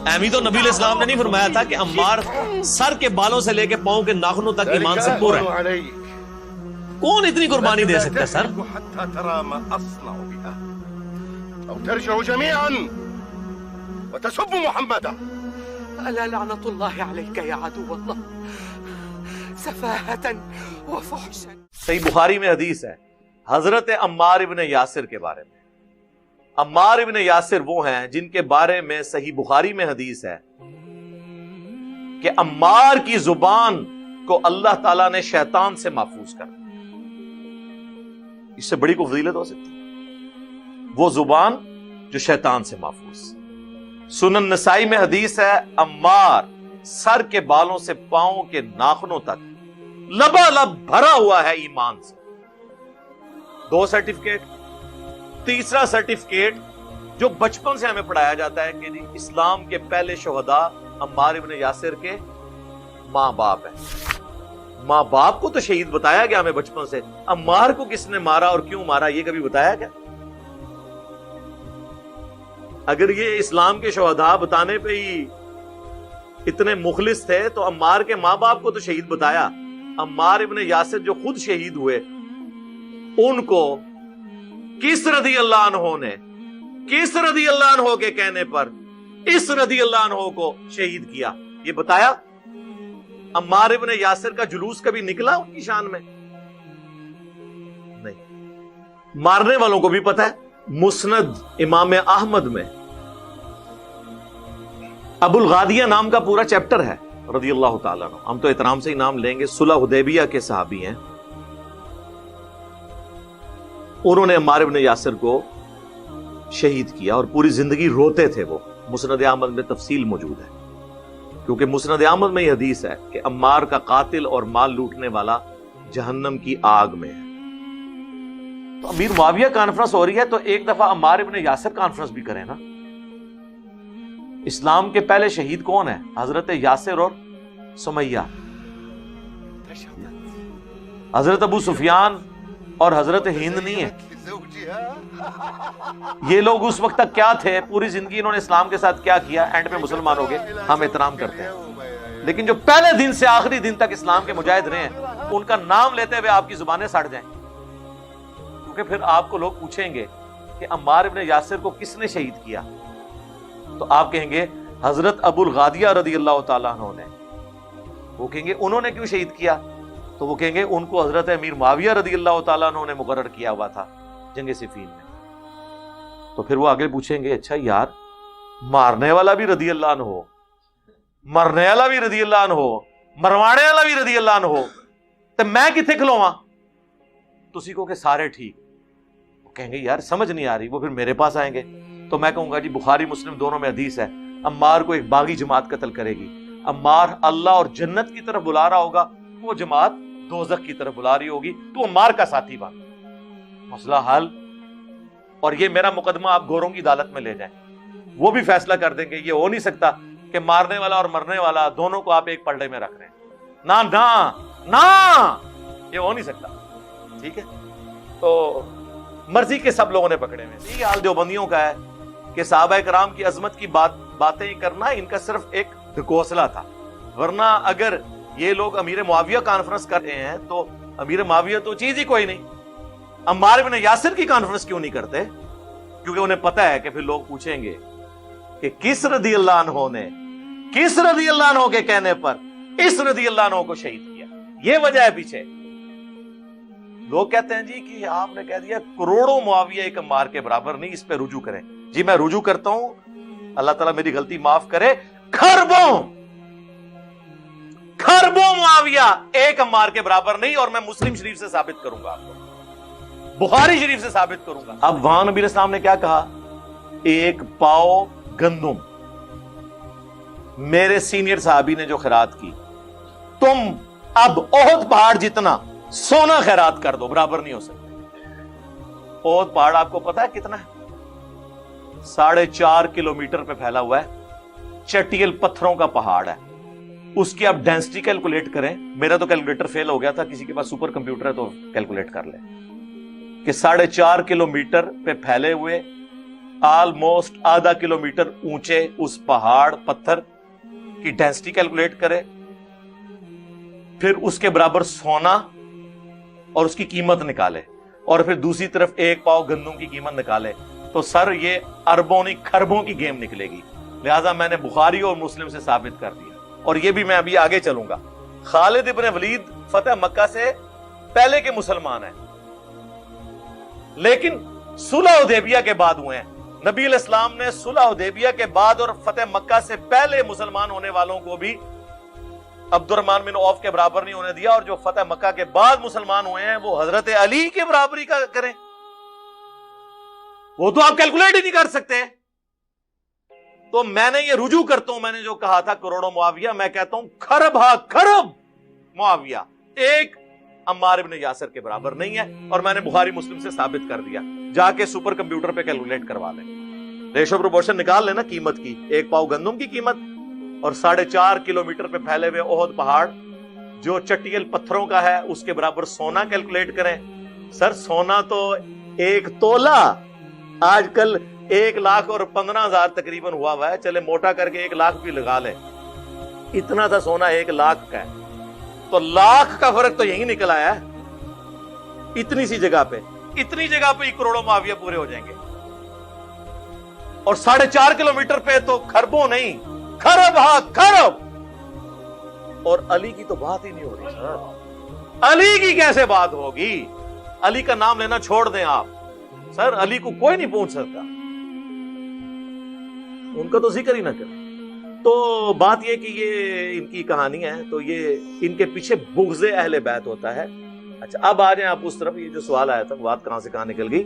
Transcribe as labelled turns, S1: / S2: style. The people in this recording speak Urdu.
S1: اہمی تو نبی علیہ السلام نے نہیں فرمایا تھا کہ عمار سر کے بالوں سے لے کے پاؤں کے ناخنوں تک ایمان سے پورا ہے؟ کون اتنی قربانی دے سکتا ہے سر؟
S2: ترجعوا جميعا وتسبوا محمدا.
S3: ألا لعنة الله عليك يا عدو الله سفاهة وفحشا.
S1: صحیح بخاری میں حدیث ہے حضرت عمار ابن یاسر کے بارے میں. عمار ابن یاسر وہ ہیں جن کے بارے میں صحیح بخاری میں حدیث ہے کہ عمار کی زبان کو اللہ تعالیٰ نے شیطان سے محفوظ کر دیا. اس سے بڑی کوئی فضیلت ہو سکتی ہے؟ وہ زبان جو شیطان سے محفوظ. سنن نسائی میں حدیث ہے عمار سر کے بالوں سے پاؤں کے ناخنوں تک لبالب بھرا ہوا ہے ایمان سے. 2 سرٹیفکیٹ. تیسرا سرٹیفکیٹ جو بچپن سے ہمیں پڑھایا جاتا ہے کہ اسلام کے پہلے شہداء عمار ابن یاسر کے ماں باپ ہیں. ماں باپ کو تو شہید بتایا گیا ہمیں بچپن سے. عمار کو کس نے مارا اور کیوں مارا یہ کبھی بتایا گیا؟ اگر یہ اسلام کے شہداء بتانے پہ ہی اتنے مخلص تھے تو عمار کے ماں باپ کو تو شہید بتایا. عمار ابن یاسر جو خود شہید ہوئے ان کو کس رضی اللہ عنہ نے کس رضی اللہ عنہ کے کہنے پر اس رضی اللہ عنہ کو شہید کیا یہ بتایا؟ عمار ابن یاسر کا جلوس کبھی نکلا ان کی شان میں؟ نہیں. مارنے والوں کو بھی پتا ہے. مسند امام احمد میں ابو الغادیہ نام کا پورا چیپٹر ہے رضی اللہ تعالیٰ عنہ. ہم تو احترام سے ہی نام لیں گے. صلح حدیبیہ کے صحابی ہیں. انہوں نے عمار ابن یاسر کو شہید کیا اور پوری زندگی روتے تھے. وہ مسند احمد میں تفصیل موجود ہے کیونکہ مسند احمد میں یہ حدیث ہے کہ عمار کا قاتل اور مال لوٹنے والا جہنم کی آگ میں ہے. تو امیر معاویہ کانفرنس ہو رہی ہے تو ایک دفعہ عمار ابن یاسر کانفرنس بھی کریں نا. اسلام کے پہلے شہید کون ہے؟ حضرت یاسر اور سمیہ. حضرت ابو سفیان اور حضرت ہند نہیں ہے. یہ لوگ اس وقت تک کیا تھے؟ پوری زندگی انہوں نے اسلام کے ساتھ کیا کیا؟ اینڈ میں مسلمان ہو گئے. ہم احترام کرتے ہیں لیکن جو پہلے دن سے آخری دن تک اسلام کے مجاہد رہے ہیں ان کا نام لیتے ہوئے آپ کی زبانیں سڑ جائیں کیونکہ پھر آپ کو لوگ پوچھیں گے کہ عمار ابن یاسر کو کس نے شہید کیا تو آپ کہیں گے حضرت ابو الغادیہ رضی اللہ تعالیٰ عنہ نے. وہ کہیں گے انہوں نے کیوں شہید کیا؟ تو وہ کہیں گے ان کو حضرت امیر معاویہ رضی اللہ تعالیٰ عنہ نے مقرر کیا ہوا تھا جنگ صفین میں. تو پھر وہ آگے پوچھیں گے اچھا یار مارنے والا بھی رضی اللہ عنہ ہو, مرنے والا بھی رضی اللہ عنہ ہو, مروانے والا بھی رضی اللہ عنہ ہو, تو میں کتنے کھلواں؟ تسی کو کہ سارے ٹھیک. وہ کہیں گے یار سمجھ نہیں آ رہی. وہ پھر میرے پاس آئیں گے تو میں کہوں گا جی بخاری مسلم دونوں میں حدیث ہے عمار کو ایک باغی جماعت قتل کرے گی. عمار اللہ اور جنت کی طرف بلا رہا ہوگا, وہ جماعت دوزخ کی طرف بلا رہی ہوگی, تو عمار کا ساتھی بن. مسئلہ حل. اور یہ میرا مقدمہ آپ گوروں کی عدالت میں لے جائیں, وہ بھی فیصلہ کر دیں گے. یہ ہو نہیں سکتا کہ مارنے والا اور مرنے والا دونوں کو آپ ایک پلڑے میں رکھ رہے ہیں. نہ نہ نہ یہ ہو نہیں سکتا. ٹھیک ہے, تو مرضی کے سب لوگوں نے پکڑے ہوئے. یہ حال دیوبندیوں کا ہے کہ صحابہ کرام کی عظمت کی باتیں کرنا ان کا صرف ایک ڈھکوسلا تھا. ورنہ اگر یہ لوگ امیر معاویہ کانفرنس کر رہے ہیں تو امیر معاویہ تو چیز ہی کوئی نہیں. عمار بن یاسر کی کانفرنس کیوں نہیں کرتے؟ کیونکہ انہیں پتا ہے کہ پھر لوگ پوچھیں گے کہ کس رضی اللہ عنہ نے کس رضی اللہ عنہ کے کہنے پر اس رضی اللہ عنہ کو شہید کیا. یہ وجہ ہے پیچھے. لوگ کہتے ہیں جی کہ آپ نے کہہ دیا کروڑوں معاویہ ایک عمار کے برابر نہیں, اس پہ رجوع کریں. جی میں رجوع کرتا ہوں, اللہ تعالیٰ میری غلطی معاف کرے. خربوں معاویہ ایک عمار کے برابر نہیں, اور میں مسلم شریف سے ثابت کروں گا, آپ کو بخاری شریف سے ثابت کروں گا. اب وہاں نبی اسلام نے کیا کہا؟ ایک پاؤ گندم میرے سینئر صحابی نے جو خیرات کی, تم اب احد پہاڑ جتنا سونا خیرات کر دو, برابر نہیں ہو سکتے. احد پہاڑ آپ کو پتا ہے کتنا ہے؟ 4.5 کلومیٹر پہ پھیلا ہوا ہے, چٹیل پتھروں کا پہاڑ ہے. اس کی آپ ڈینسٹی کیلکولیٹ کریں. میرا تو کیلکولیٹر فیل ہو گیا تھا, کسی کے پاس سپر کمپیوٹر ہے تو کیلکولیٹ کر لیں کہ 4.5 کلومیٹر پہ پھیلے ہوئے آلموسٹ آدھا کلومیٹر اونچے اس پہاڑ پتھر کی ڈینسٹی کیلکولیٹ کرے، پھر اس کے برابر سونا اور اس کی قیمت نکالے، اور پھر دوسری طرف 1 پاؤ گندم کی قیمت نکالے، تو سر یہ اربوں نہیں کھربوں کی گیم نکلے گی۔ لہذا میں نے بخاری اور مسلم سے ثابت کر دیا، اور یہ بھی میں ابھی آگے چلوں گا۔ خالد ابن ولید فتح مکہ سے پہلے کے مسلمان ہیں، لیکن صلح حدیبیہ کے بعد ہوئے ہیں۔ نبی علیہ السلام نے صلح حدیبیہ کے بعد اور فتح مکہ سے پہلے مسلمان ہونے والوں کو بھی عبد الرحمن بن عوف کے برابر نہیں ہونے دیا، اور جو فتح مکہ کے بعد مسلمان ہوئے ہیں وہ حضرت علی کے برابری کا کریں، وہ تو آپ کیلکولیٹ ہی نہیں کر سکتے۔ تو میں نے یہ رجوع کرتا ہوں، میں نے جو کہا تھا کروڑوں معاویہ، میں کہتا ہوں کھرب ہا کھرب معاویہ ایک عمار ابن یاسر کے برابر نہیں ہے، اور میں نے بخاری مسلم سے ثابت کر دیا۔ جا کے سپر کمپیوٹر پہ کیلکولیٹ کروا لیں، ریشو پروپورشن نکال لینا قیمت کی، 1 پاؤ گندم کی قیمت اور 4.5 کلومیٹر پہ پھیلے ہوئے احد پہاڑ جو چٹیل پتھروں کا ہے اس کے برابر سونا کیلکولیٹ کریں۔ سر سونا تو 1 تولہ آج کل 1,15,000 تقریباً ہوا ہے، چلے موٹا کر کے 1 لاکھ بھی لگا لیں، اتنا تھا سونا 1 لاکھ کا ہے، تو لاکھ کا فرق تو یہی نکل آیا ہے، اتنی سی جگہ پہ، اتنی جگہ پہ ہی کروڑوں معاویہ پورے ہو جائیں گے، اور 4.5 کلومیٹر پہ تو کھربوں نہیں کھرب ہاں کھرب۔ اور علی کی تو بات ہی نہیں ہو رہی سر، علی کی کیسے بات ہوگی؟ علی کا نام لینا چھوڑ دیں آپ، سر علی کو کوئی نہیں پہنچ سکتا، ان کا تو ذکر ہی نہ کریں۔ تو بات یہ کہ یہ ان کی کہانی ہے، تو یہ ان کے پیچھے بغض اہل بیت ہوتا ہے۔ اچھا اب آ جائیں آپ اس طرف، یہ جو سوال آیا تھا بات کہاں سے کہاں نکل گئی۔